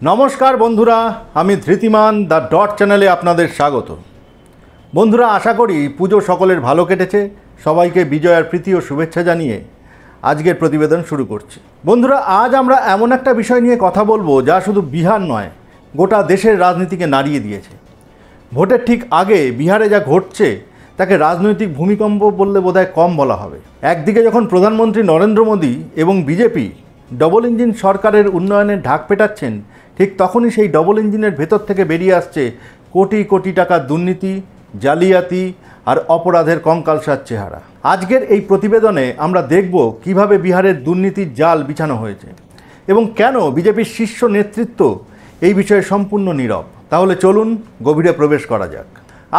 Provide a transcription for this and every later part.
নমস্কার বন্ধুরা, আমি ধৃতিমান দ্য ডট চ্যানেলে আপনাদের স্বাগত। বন্ধুরা, আশা করি পুজো সকলের ভালো কেটেছে। সবাইকে বিজয়ার প্রীতি ও শুভেচ্ছা জানিয়ে আজকের প্রতিবেদন শুরু করছি। বন্ধুরা, আজ আমরা এমন একটা বিষয় নিয়ে কথা বলবো যা শুধু বিহার নয়, গোটা দেশের রাজনীতিকে নাড়িয়ে দিয়েছে। ভোটের ঠিক আগে বিহারে যা ঘটছে তাকে রাজনৈতিক ভূমিকম্প বললে বোধহয় কম বলা হবে। একদিকে যখন প্রধানমন্ত্রী নরেন্দ্র মোদী এবং বিজেপি ডবল ইঞ্জিন সরকারের উন্নয়নের ঢাক পেটাচ্ছেন, ঠিক তখনই সেই ডবল ইঞ্জিনের ভেতর থেকে বেরিয়ে আসছে কোটি কোটি টাকার দুর্নীতি, জালিয়াতি আর অপরাধের কঙ্কালসার চেহারা। আজকের এই প্রতিবেদনে আমরা দেখব কিভাবে বিহারের দুর্নীতির জাল বিছানো হয়েছে এবং কেন বিজেপির শীর্ষ নেতৃত্ব এই বিষয়ে সম্পূর্ণ নীরব। তাহলে চলুন গভীরে প্রবেশ করা যাক।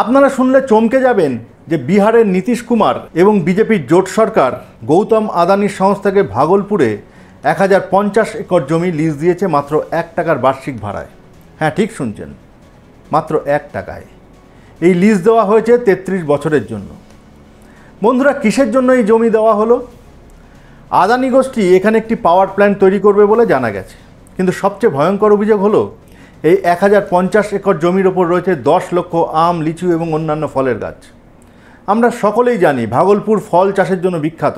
আপনারা শুনলে চমকে যাবেন যে বিহারের নীতিশ কুমার এবং বিজেপির জোট সরকার গৌতম আদানির সংস্থাকে ভাগলপুরে 1050 একর জমি লিজ দিয়েছে মাত্র 1 টাকার বার্ষিক ভাড়ায়। হ্যাঁ, ঠিক শুনছেন, মাত্র 1 টাকায় এই লিজ দেওয়া হয়েছে 33 বছরের জন্য। বন্ধুরা, কিসের জন্য এই জমি দেওয়া হলো? আদানি গোষ্ঠী এখানে একটি পাওয়ার প্ল্যান্ট তৈরি করবে বলে জানা গেছে, কিন্তু সবচেয়ে ভয়ঙ্কর অভিযোগ হলো এই 1050 একর জমির ওপর রয়েছে 10 লক্ষ আম, লিচু এবং অন্যান্য ফলের গাছ। আমরা সকলেই জানি ভাগলপুর ফল চাষের জন্য বিখ্যাত।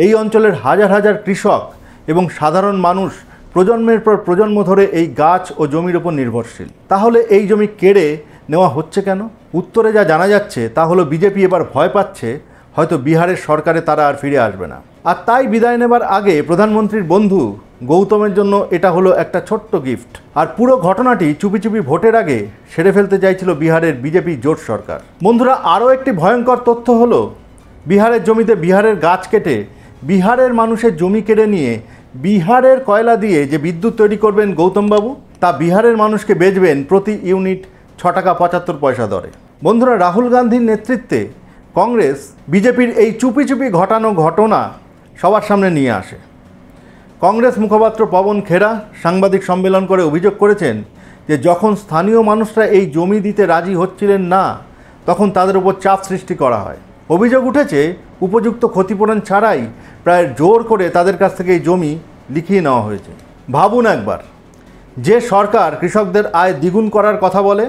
এই অঞ্চলের হাজার হাজার কৃষক এবং সাধারণ মানুষ প্রজন্মের পর প্রজন্ম ধরে এই গাছ ও জমির ওপর নির্ভরশীল। তাহলে এই জমি কেড়ে নেওয়া হচ্ছে কেন? উত্তরে যা জানা যাচ্ছে তা হলো বিজেপি এবার ভয় পাচ্ছে হয়তো বিহারের সরকারে তারা আর ফিরে আসবে না। আর তাই বিদায় নেবার আগে প্রধানমন্ত্রীর বন্ধু গৌতমের জন্য এটা হলো একটা ছোট্ট গিফট। আর পুরো ঘটনাটি চুপি চুপি ভোটের আগে সেরে ফেলতে চাইছিল বিহারের বিজেপি জোট সরকার। বন্ধুরা, আরও একটি ভয়ঙ্কর তথ্য হলো বিহারের জমিতে বিহারের গাছ কেটে বিহারের মানুষের জমি কেড়ে নিয়ে বিহারের কয়লা দিয়ে যে বিদ্যুৎ তৈরি করবেন গৌতমবাবু, তা বিহারের মানুষকে বেচবেন প্রতি ইউনিট 6 টাকা 75 পয়সা দরে। বন্ধুরা, রাহুল গান্ধীর নেতৃত্বে কংগ্রেস বিজেপির এই চুপি চুপি ঘটানো ঘটনা সবার সামনে নিয়ে আসে। কংগ্রেস মুখপাত্র পবন খেরা সাংবাদিক সম্মেলন করে অভিযোগ করেছেন যে যখন স্থানীয় মানুষরা এই জমি দিতে রাজি হচ্ছিলেন না, তখন তাদের উপর চাপ সৃষ্টি করা হয়। অভিযোগ উঠেছে উপযুক্ত ক্ষতিপূরণ ছাড়াই প্রায় জোর করে তাদের কাছ থেকে এই জমি লিখিয়ে নেওয়া হয়েছে। ভাবুন একবার, যে সরকার কৃষকদের আয় দ্বিগুণ করার কথা বলে,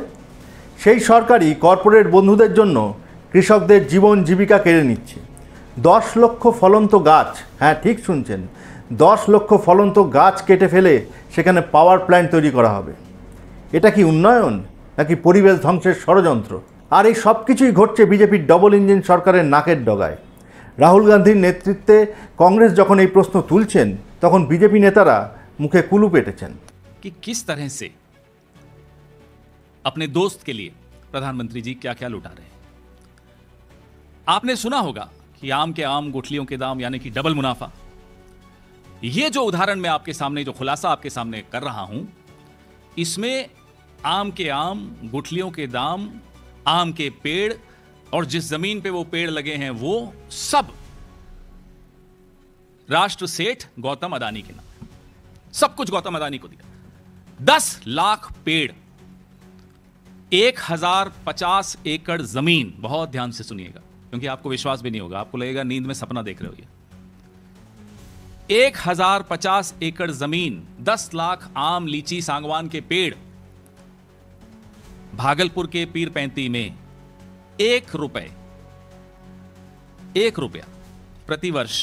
সেই সরকারই কর্পোরেট বন্ধুদের জন্য কৃষকদের জীবন জীবিকা কেড়ে নিচ্ছে। 10 লক্ষ ফলন্ত গাছ, হ্যাঁ ঠিক শুনছেন, 10 লক্ষ ফলন্ত গাছ কেটে ফেলে সেখানে পাওয়ার প্ল্যান্ট তৈরি করা হবে। এটা কি উন্নয়ন নাকি পরিবেশ ধ্বংসের ষড়যন্ত্র? আর এই সব কিছুই ঘটছে বিজেপির ডবল ইঞ্জিন সরকারের নাকের ডগায়। রাহুল গান্ধীর নেতৃত্বে কংগ্রেস যখন এই প্রশ্ন তুলছেন, তখন বিজেপি নেতারা মুখে কুলু পেটেছেন। कि किस तरह से अपने दोस्त के लिए प्रधानमंत्री जी क्या क्या लुटा रहे हैं। आपने सुना होगा कि आम के आम गुठलियों के दाम, यानी कि डबल मुनाफा। यह जो उदाहरण मैं आपके सामने, जो खुलासा आपके सामने कर रहा हूं, इसमें आम के आम, गुठलियों के दाम, आम के पेड़ और जिस जमीन पे वो पेड़ लगे हैं वो सब राष्ट्र सेठ गौतम अदानी के नाम, सब कुछ गौतम अदानी को दिया। 10 लाख पेड़, 1050 एकड़ जमीन। बहुत ध्यान से सुनिएगा क्योंकि आपको विश्वास भी नहीं होगा, आपको लगेगा नींद में सपना देख रहे हो। ये 1050 एकड़ जमीन, 10 लाख आम, लीची, सांगवान के पेड़। भागलपुर के पीर पैंती में 1 रुपया प्रति वर्ष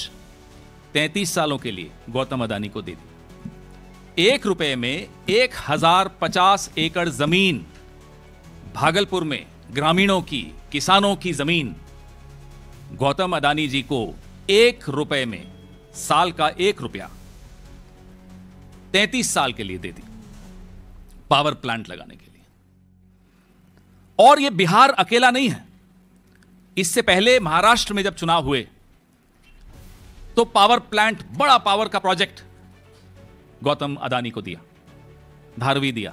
33 सालों के लिए गौतम अदानी को दे दी। 1 रुपये में 1050 एकड़ जमीन, भागलपुर में ग्रामीणों की, किसानों की जमीन, गौतम अदानी जी को 1 रुपये में साल का 1 रुपया 33 साल के लिए दे दी पावर प्लांट लगाने के लिए। और यह बिहार अकेला नहीं है। इससे पहले महाराष्ट्र में जब चुनाव हुए तो पावर प्लांट, बड़ा पावर का प्रोजेक्ट गौतम अदानी को दिया, धारवी दिया।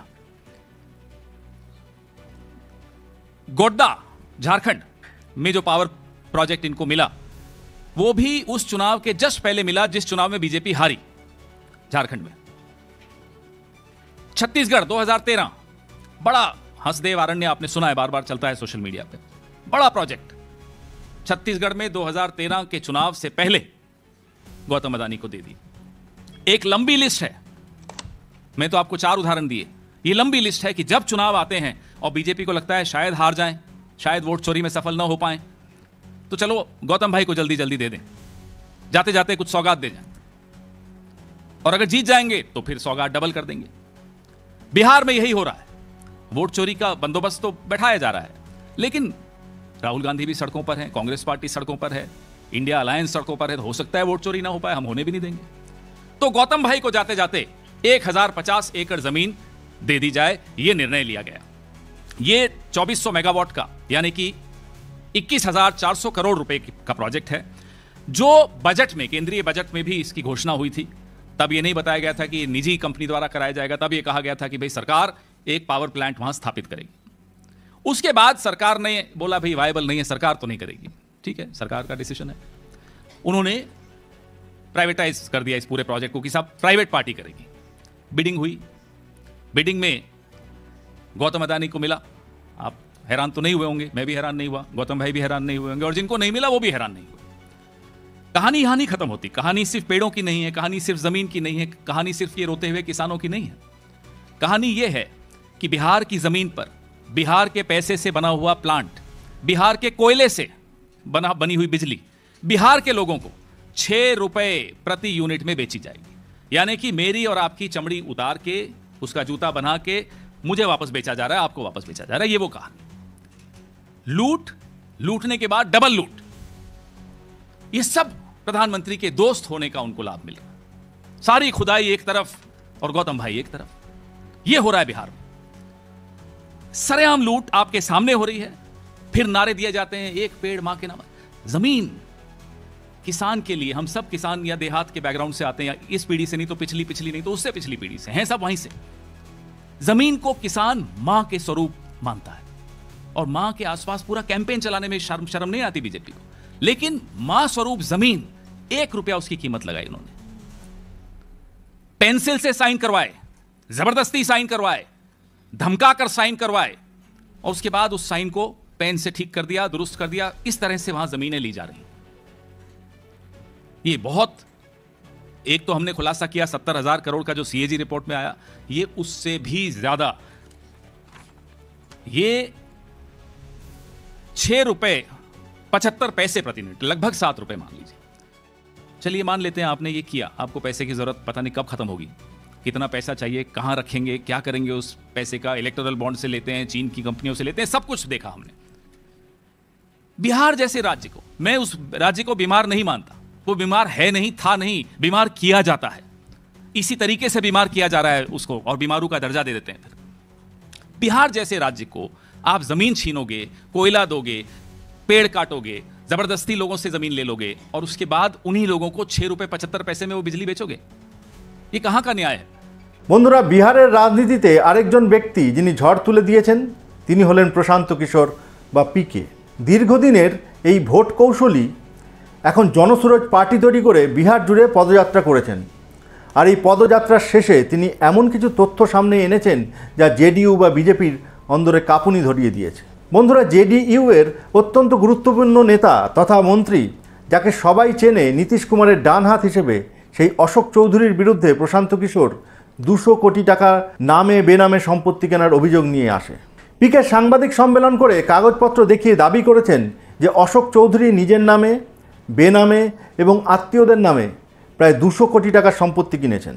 गोड्डा, झारखंड में जो पावर प्रोजेक्ट इनको मिला, वो भी उस चुनाव के जस्ट पहले मिला जिस चुनाव में बीजेपी हारी झारखंड में। छत्तीसगढ़ 2013, बड़ा हंसदेव अरण्य, आपने सुना है, बार बार चलता है सोशल मीडिया पे, बड़ा प्रोजेक्ट छत्तीसगढ़ में 2013 के चुनाव से पहले गौतम अदानी को दे दी। एक लंबी लिस्ट है मैं तो आपको 4 उदाहरण दिए। ये लंबी लिस्ट है कि जब चुनाव आते हैं और बीजेपी को लगता है शायद हार जाएं, शायद वोट चोरी में सफल ना हो पाएं, तो चलो गौतम भाई को जल्दी जल्दी दे दें, जाते जाते कुछ सौगात दे जाएं, और अगर जीत जाएंगे तो फिर सौगात डबल कर देंगे। बिहार में यही हो रहा है। वोट चोरी का बंदोबस्त तो बैठाया जा रहा है, लेकिन राहुल गांधी भी सड़कों पर हैं, कांग्रेस पार्टी सड़कों पर है, इंडिया अलायंस सड़कों पर है, तो हो सकता है वोट चोरी ना हो पाए, हम होने भी नहीं देंगे। तो गौतम भाई को जाते जाते 1050 एकड़ जमीन दे दी जाए, यह निर्णय लिया गया। यह 2400 मेगावाट का यानी कि 21,400 करोड़ रुपए का प्रोजेक्ट है, जो बजट में, केंद्रीय बजट में भी इसकी घोषणा हुई थी। तब यह नहीं बताया गया था कि निजी कंपनी द्वारा कराया जाएगा, तब यह कहा गया था कि भाई सरकार एक पावर प्लांट वहां स्थापित करेगी। उसके बाद सरकार ने बोला भाई वायबल नहीं है, सरकार तो नहीं करेगी, ठीक है, सरकार का डिसीजन है। उन्होंने प्राइवेटाइज कर दिया इस पूरे प्रोजेक्ट को कि सब प्राइवेट पार्टी करेगी। बिडिंग हुई, बिडिंग में गौतम अदानी को मिला। आप हैरान तो नहीं हुए होंगे, मैं भी हैरान नहीं हुआ, गौतम भाई भी हैरान नहीं हुए होंगे, और जिनको नहीं मिला वो भी हैरान नहीं हुए। कहानी यहां नहीं खत्म होती। कहानी सिर्फ पेड़ों की नहीं है, कहानी सिर्फ जमीन की नहीं है, कहानी सिर्फ ये रोते हुए किसानों की नहीं है। कहानी ये है कि बिहार की जमीन पर बिहार के पैसे से बना हुआ प्लांट, बिहार के कोयले से बनी हुई बिजली बिहार के लोगों को 6 रुपए प्रति यूनिट में बेची जाएगी। यानी कि मेरी और आपकी चमड़ी उतार के, उसका जूता बना के मुझे वापस बेचा जा रहा है, आपको वापस बेचा जा रहा है। ये वो कहानी। लूट, लूटने के बाद डबल लूट, ये सब प्रधानमंत्री के दोस्त होने का उनको लाभ मिला। सारी खुदाई एक तरफ और गौतम भाई एक तरफ, ये हो रहा है बिहार में। सरेआम लूट आपके सामने हो रही है, फिर नारे दिए जाते हैं एक पेड़ मां के नाम। जमीन किसान के लिए, हम सब किसान या देहात के बैकग्राउंड से आते हैं, या इस पीढ़ी से नहीं तो पिछली नहीं तो उससे पिछली पीढ़ी से हैं, सब वहीं से। जमीन को किसान मां के स्वरूप मानता है, और मां के आसपास पूरा कैंपेन चलाने में शर्म नहीं आती बीजेपी को। लेकिन मां स्वरूप जमीन, 1 रुपया उसकी कीमत लगाई उन्होंने। पेंसिल से साइन करवाए, जबरदस्ती साइन करवाए, धमकाकर साइन करवाए, और उसके बाद उस साइन को पेन से ठीक कर दिया, दुरुस्त कर दिया। इस तरह से वहां जमीनें ली जा रही। ये बहुत, एक तो हमने खुलासा किया 70,000 करोड़ का जो सीएजी रिपोर्ट में आया, ये उससे भी ज्यादा, ये 6 रुपए 75 पैसे प्रति यूनिट, लगभग 7 रुपए मान लीजिए। चलिए मान लेते हैं आपने ये किया, आपको पैसे की जरूरत पता नहीं कब खत्म होगी, कितना पैसा चाहिए, कहां रखेंगे, क्या करेंगे उस पैसे का। इलेक्टोरल बॉन्ड से लेते हैं, चीन की कंपनियों से लेते हैं, सब कुछ देखा हमने। बिहार जैसे राज्य को, मैं उस राज्य को बीमार नहीं मानता, वो बीमार है नहीं, था नहीं, बीमार किया जाता है। इसी तरीके से बीमार किया जा रहा है उसको, और बीमारू का दर्जा दे देते हैं। बिहार जैसे राज्य को आप जमीन छीनोगे, कोयला दोगे, पेड़ काटोगे, जबरदस्ती लोगों से जमीन ले लोगे, और उसके बाद उन्हीं लोगों को 6 रुपए 75 पैसे में वो बिजली बेचोगे। ये कहां का न्याय है? বন্ধুরা, বিহারের রাজনীতিতে আরেকজন ব্যক্তি যিনি ঝড় তুলে দিয়েছেন তিনি হলেন প্রশান্ত কিশোর বা পিকে। দীর্ঘদিনের এই ভোট কৌশলী এখন জনসুরজ পার্টি তৈরি করে বিহার জুড়ে পদযাত্রা করেছেন। আর এই পদযাত্রার শেষে তিনি এমন কিছু তথ্য সামনে এনেছেন যা জেডিইউ বা বিজেপির অন্দরে কাঁপুনি ধরিয়ে দিয়েছে। বন্ধুরা, জেডিইউ এর অত্যন্ত গুরুত্বপূর্ণ নেতা তথা মন্ত্রী, যাকে সবাই চেনে নীতিশ কুমারের ডান হাত হিসেবে, সেই অশোক চৌধুরীর বিরুদ্ধে প্রশান্ত কিশোর 200 কোটি টাকা নামে বেনামে সম্পত্তি কেনার অভিযোগ নিয়ে আসে। পিকে সাংবাদিক সম্মেলন করে কাগজপত্র দেখিয়ে দাবি করেছেন যে অশোক চৌধুরী নিজের নামে, বেনামে এবং আত্মীয়দের নামে প্রায় 200 কোটি টাকার সম্পত্তি কিনেছেন।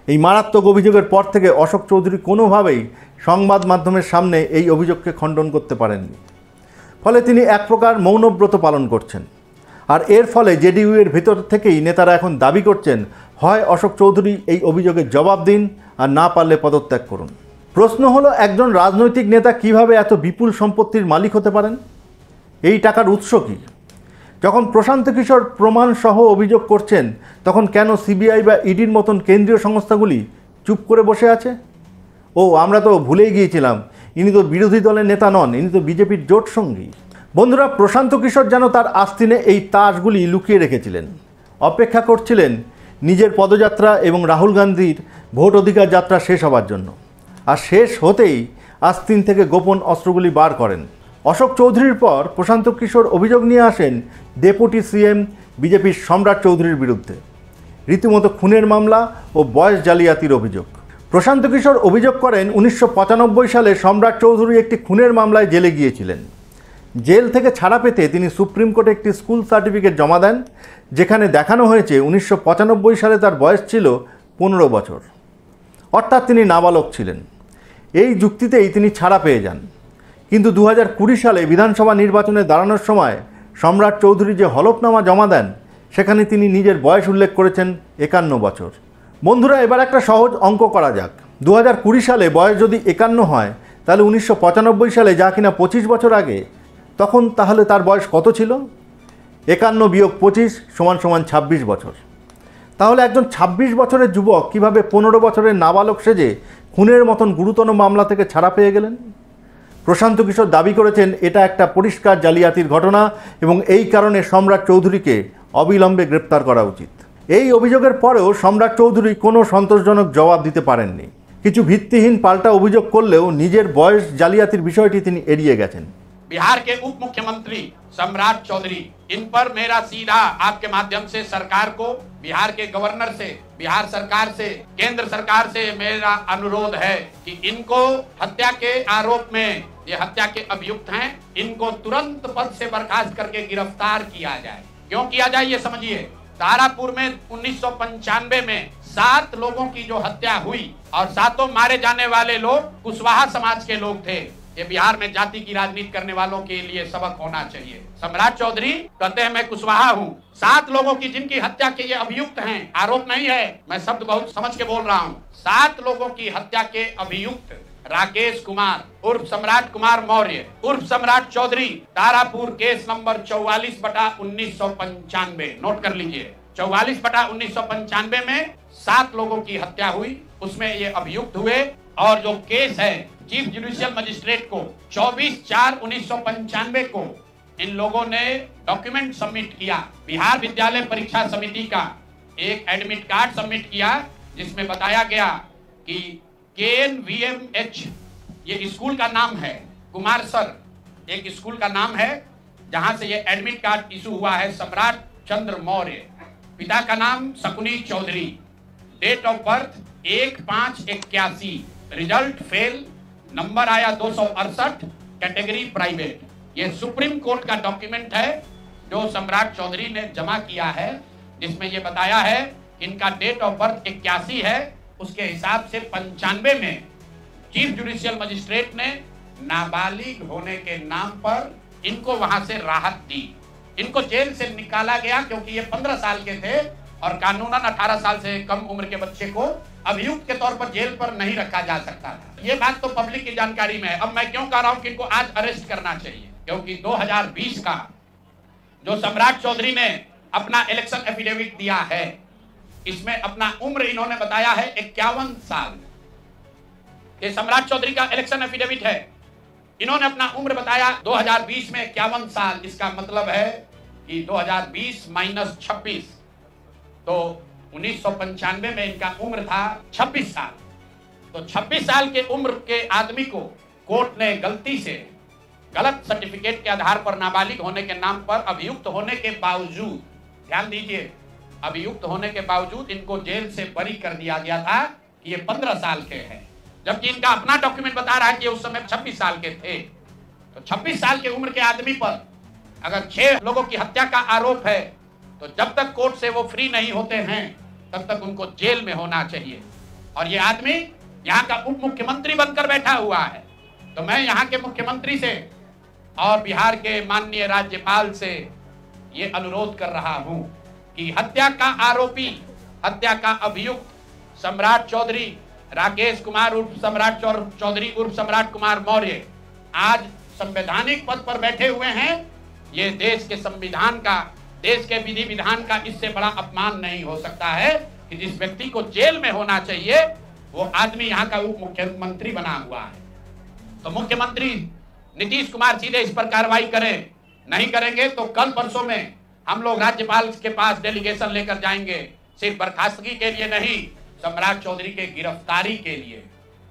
এই মারাত্মক অভিযোগের পর থেকে অশোক চৌধুরী কোনোভাবেই সংবাদ মাধ্যমের সামনে এই অভিযোগকে খণ্ডন করতে পারেননি। ফলে তিনি এক প্রকার মৌনব্রত পালন করছেন। আর এর ফলে জেডিইউ এর ভিতর থেকেই নেতারা এখন দাবি করছেন হয় অশোক চৌধুরী এই অভিযোগের জবাব দিন, আর না পারলে পদত্যাগ করুন। প্রশ্ন হলো, একজন রাজনৈতিক নেতা কিভাবে এত বিপুল সম্পত্তির মালিক হতে পারেন? এই টাকার উৎস কী? যখন প্রশান্ত কিশোর প্রমাণসহ অভিযোগ করছেন, তখন কেন সিবিআই বা ইডির মতন কেন্দ্রীয় সংস্থাগুলি চুপ করে বসে আছে? ও, আমরা তো ভুলেই গিয়েছিলাম, ইনি তো বিরোধী দলের নেতা নন, ইনি তো বিজেপির জোট সঙ্গী। বন্ধুরা, প্রশান্ত কিশোর যেন তার আস্তিনে এই তাসগুলি লুকিয়ে রেখেছিলেন, অপেক্ষা করছিলেন নিজের পদযাত্রা এবং রাহুল গান্ধীর ভোট অধিকার যাত্রা শেষ হবার জন্য। আর শেষ হতেই আস্তিন থেকে গোপন অস্ত্রগুলি বার করেন। অশোক চৌধুরীর পর প্রশান্ত কিশোর অভিযোগ নিয়ে আসেন ডেপুটি সিএম বিজেপির সম্রাট চৌধুরীর বিরুদ্ধে। রীতিমতো খুনের মামলা ও বয়স জালিয়াতির অভিযোগ। প্রশান্ত কিশোর অভিযোগ করেন 1995 সালে সম্রাট চৌধুরী একটি খুনের মামলায় জেলে গিয়েছিলেন। জেল থেকে ছাড়া পেতে তিনি সুপ্রিম কোর্টে একটি স্কুল সার্টিফিকেট জমা দেন, যেখানে দেখানো হয়েছে 1995 সালে তার বয়স ছিল 15 বছর, অর্থাৎ তিনি নাবালক ছিলেন। এই যুক্তিতেই তিনি ছাড়া পেয়ে যান। কিন্তু 2020 সালে বিধানসভা নির্বাচনে দাঁড়ানোর সময় সম্রাট চৌধুরী যে হলফনামা জমা দেন, সেখানে তিনি নিজের বয়স উল্লেখ করেছেন 51 বছর। বন্ধুরা, এবার একটা সহজ অঙ্ক করা যাক। 2020 সালে বয়স যদি 51 হয়, তাহলে 1995 সালে, যা কিনা 25 বছর আগে, তখন তাহলে তার বয়স কত ছিল? 51 বিয়োগ 25 সমান 26 বছর। তাহলে একজন 26 বছরের যুবক কিভাবে 15 বছরের নাবালক সেজে খুনের মতন গুরুতর মামলা থেকে ছাড়া পেয়ে গেলেন? প্রশান্ত কিশোর দাবি করেছেন এটা একটা পরিষ্কার জালিয়াতির ঘটনা এবং এই কারণে সম্রাট চৌধুরীকে অবিলম্বে গ্রেপ্তার করা উচিত। এই অভিযোগের পরেও সম্রাট চৌধুরী কোনো সন্তোষজনক জবাব দিতে পারেননি। কিছু ভিত্তিহীন পাল্টা অভিযোগ করলেও নিজের বয়স জালিয়াতির বিষয়টি তিনি এড়িয়ে গেছেন। बिहार के उप मुख्यमंत्री सम्राट चौधरी, इन पर मेरा सीधा आपके माध्यम से सरकार को, बिहार के गवर्नर से, बिहार सरकार से, केंद्र सरकार से मेरा अनुरोध है कि इनको हत्या के आरोप में, ये हत्या के अभियुक्त हैं, इनको तुरंत पद से बर्खास्त करके गिरफ्तार किया जाए। क्यों किया जाए ये समझिए। तारापुर में 1995 में 7 लोगों की जो हत्या हुई और 7 मारे जाने वाले लोग कुशवाहा समाज के लोग थे। ये बिहार में जाति की राजनीति करने वालों के लिए सबक होना चाहिए। सम्राट चौधरी कहते हैं मैं कुशवाहा हूँ। 7 लोगों की जिनकी हत्या के ये अभियुक्त हैं, आरोप नहीं है, मैं शब्द बहुत समझ के बोल रहा हूँ। 7 लोगों की हत्या के अभियुक्त राकेश कुमार उर्फ सम्राट कुमार मौर्य उर्फ Samrat Chaudhary, Tarapur case number 44/1995, note कर लीजिए। 44/1995 में 7 लोगों की हत्या हुई, उसमें ये अभियुक्त हुए। और जो केस है चीफ जुडिशियल मजिस्ट्रेट को 24/4/1995 को इन लोगों ने डॉक्यूमेंट सबमिट किया। बिहार विद्यालय परीक्षा समिति का एक एडमिट कार्ड सबमिट किया, जिसमें बताया गया कि KNVMH ये स्कूल का नाम है, कुमार सर एक स्कूल का नाम है, जहां से ये एडमिट कार्ड इशू हुआ है। सम्राट चंद्र मौर्य, पिता का नाम Shakuni Chaudhary, date of birth 1/5/81, result fail, number आया 268, कैटेगरी प्राइवेट। ये सुप्रीम कोर्ट का डॉक्यूमेंट है जो सम्राट चौधरी ने जमा किया है, जिसमें ये बताया है इनका डेट ऑफ बर्थ 81 है। उसके हिसाब से 95 में चीफ जुडिशियल मजिस्ट्रेट ने नाबालिग होने के नाम पर इनको वहां से राहत दी। इनको जेल से निकाला गया क्योंकि ये 15 साल के थे और कानूनन 18 साल से कम उम्र के बच्चे को अभियुक्त के तौर पर जेल पर नहीं रखा जा सकता था। ये बात तो पब्लिक की जानकारी में है। अब मैं क्यों कह रहा हूं कि इनको आज अरेस्ट करना चाहिए, क्योंकि 2020 का जो सम्राट चौधरी ने अपना इलेक्शन एफिडेविट दिया है, इसमें अपना उम्र इन्होंने बताया है 51 साल। ये सम्राट चौधरी का इलेक्शन एफिडेविट है, इन्होंने अपना उम्र बताया 2020 में 51 साल। इसका मतलब है कि 2020 - 26, तो 1995 में इनका उम्र था 26 साल। तो 26 साल के उम्र के आदमी को कोर्ट ने गलती से गलत सर्टिफिकेट के आधार पर नाबालिग होने के नाम पर अभियुक्त होने के बावजूद, ध्यान दीजिए, अभियुक्त होने के बावजूद इनको जेल से बरी कर दिया गया था कि ये 15 साल के हैं, जबकि इनका अपना डॉक्यूमेंट बता रहा है कि उस समय 26 साल के थे। तो 26 साल के उम्र के आदमी पर अगर 6 लोगों की हत्या का आरोप है, तो जब तक कोर्ट से वो फ्री नहीं होते हैं तब तक उनको जेल में होना चाहिए। और ये आदमी यहाँ का उप मुख्यमंत्री बनकर बैठा हुआ है। तो मैं यहाँ के मुख्यमंत्री से और बिहार के माननीय राज्यपाल से ये अनुरोध कर रहा हूँ कि हत्या का आरोपी, हत्या का अभियुक्त सम्राट चौधरी, राकेश कुमार उर्फ सम्राट चौधरी उर्फ सम्राट कुमार मौर्य आज संवैधानिक पद पर बैठे हुए हैं। ये देश के संविधान का, देश के विधि विधान का इससे बड़ा अपमान नहीं हो सकता है कि जिस व्यक्ति को जेल में होना चाहिए वो आदमी यहाँ का उप मुख्यमंत्री बना हुआ है। तो मुख्यमंत्री नीतीश कुमार सीधे इस पर कार्रवाई करें। नहीं करेंगे तो कल परसों में हम लोग राज्यपाल के पास डेलीगेशन लेकर जाएंगे, सिर्फ बर्खास्तगी के लिए नहीं, सम्राट चौधरी के गिरफ्तारी के लिए।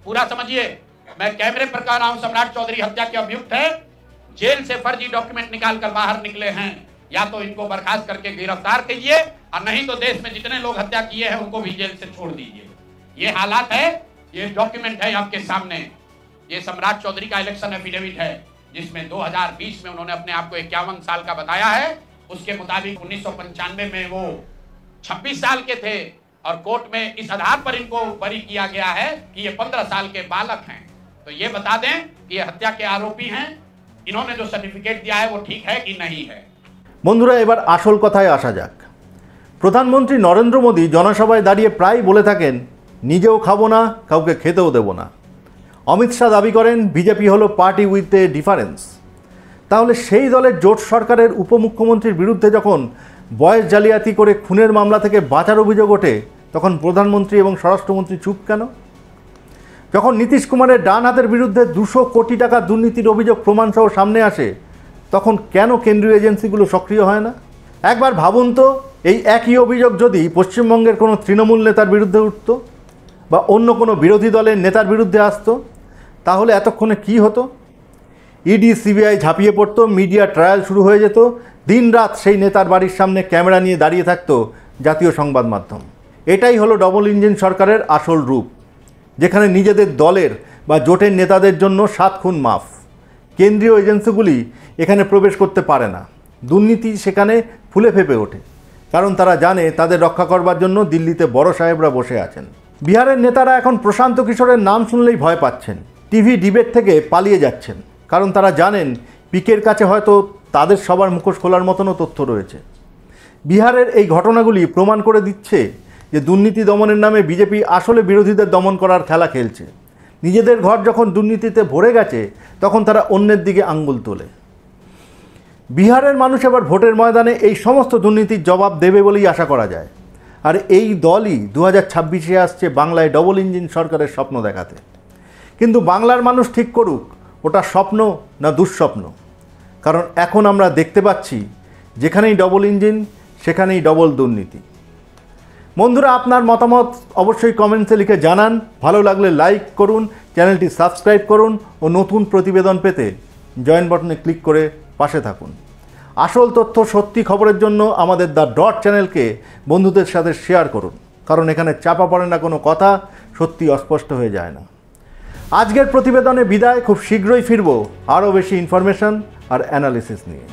पूरा समझिए, मैं कैमरे पर कह रहा हूं, सम्राट चौधरी हत्या के अभियुक्त है, जेल से फर्जी डॉक्यूमेंट निकाल कर बाहर निकले हैं। या तो इनको बर्खास्त करके गिरफ्तार कीजिए और नहीं तो देश में जितने लोग हत्या किए हैं उनको भी जेल से छोड़ दीजिए। ये हालात है ये डॉक्यूमेंट है आपके सामने, ये सम्राट चौधरी का इलेक्शन एफिडेविट है, जिसमें 2020 में उन्होंने अपने आप को 51 साल का बताया है। उसके मुताबिक 1995 में वो 26 साल के थे और कोर्ट में इस आधार पर इनको बरी किया गया है कि ये 15 साल के बालक हैं। तो ये बता दें कि ये हत्या के आरोपी हैं, इन्होंने जो सर्टिफिकेट दिया है वो ठीक है कि नहीं है। বন্ধুরা, এবার আসল কথায় আসা যাক। প্রধানমন্ত্রী নরেন্দ্র মোদী জনসভায় দাঁড়িয়ে প্রায় বলে থাকেন, নিজেও খাবো না, কাউকে খেতেও দেব না। অমিত শাহ দাবি করেন বিজেপি হলো পার্টি উইথ এ ডিফারেন্স। তাহলে সেই দলের জোট সরকারের উপমুখ্যমন্ত্রীর বিরুদ্ধে যখন বয়স জালিয়াতি করে খুনের মামলা থেকে বাঁচার অভিযোগ ওঠে, তখন প্রধানমন্ত্রী এবং স্বরাষ্ট্রমন্ত্রী চুপ কেন? যখন নীতিশ কুমারের ডান হাতের বিরুদ্ধে 200 কোটি টাকা দুর্নীতির অভিযোগ প্রমাণসহ সামনে আসে, তখন কেন কেন্দ্রীয় এজেন্সিগুলো সক্রিয় হয় না? একবার ভাবুন তো, এই একই অভিযোগ যদি পশ্চিমবঙ্গের কোনো তৃণমূল নেতার বিরুদ্ধে উঠত বা অন্য কোনো বিরোধী দলের নেতার বিরুদ্ধে আসতো, তাহলে এতক্ষণে কি হতো? ইডি সিবিআই ঝাঁপিয়ে পড়তো, মিডিয়া ট্রায়াল শুরু হয়ে যেত, দিনরাত সেই নেতার বাড়ির সামনে ক্যামেরা নিয়ে দাঁড়িয়ে থাকতো জাতীয় সংবাদ মাধ্যম। এটাই হলো ডবল ইঞ্জিন সরকারের আসল রূপ, যেখানে নিজেদের দলের বা জোটের নেতাদের জন্য 7 খুন মাফ। কেন্দ্রীয় এজেন্সিগুলি এখানে প্রবেশ করতে পারে না। দুর্নীতি সেখানে ফুলে ফেপে ওঠে, কারণ তারা জানে তাদের রক্ষা করবার জন্য দিল্লিতে বড় সাহেবরা বসে আছেন। বিহারের নেতারা এখন প্রশান্ত কিশোরের নাম শুনলেই ভয় পাচ্ছেন, টিভি ডিবেট থেকে পালিয়ে যাচ্ছেন, কারণ তারা জানেন পিকের কাছে হয়তো তাদের সবার মুখোশ খোলার মতনও তথ্য রয়েছে। বিহারের এই ঘটনাগুলি প্রমাণ করে দিচ্ছে যে দুর্নীতি দমনের নামে বিজেপি আসলে বিরোধীদের দমন করার খেলা খেলছে। নিজেদের ঘর যখন দুর্নীতিতে ভরে গেছে, তখন তারা অন্যের দিকে আঙ্গুল তোলে। বিহারের মানুষ এবার ভোটের ময়দানে এই সমস্ত দুর্নীতির জবাব দেবে বলেই আশা করা যায়। আর এই দলই 2026-এ আসছে বাংলায় ডবল ইঞ্জিন সরকারের স্বপ্ন দেখাতে। কিন্তু বাংলার মানুষ ঠিক করুক, ওটা স্বপ্ন না দুঃস্বপ্ন। কারণ এখন আমরা দেখতে পাচ্ছি যেখানেই ডবল ইঞ্জিন সেখানেই ডবল দুর্নীতি। বন্ধুরা, আপনার মতামত অবশ্যই কমেন্টসে লিখে জানান। ভালো লাগলে লাইক করুন, চ্যানেলটি সাবস্ক্রাইব করুন ও নতুন প্রতিবেদন পেতে জয়েন বাটনে ক্লিক করে পাশে থাকুন। আসল তথ্য, সত্যি খবরের জন্য আমাদের দ্য ডট চ্যানেলকে বন্ধুদের সাথে শেয়ার করুন, কারণ এখানে চাপা পড়ে না কোনো কথা, সত্যি অস্পষ্ট হয়ে যায় না। আজকের প্রতিবেদনে বিদায়, খুব শীঘ্রই ফিরব আরও বেশি ইনফরমেশন আর অ্যানালিসিস নিয়ে।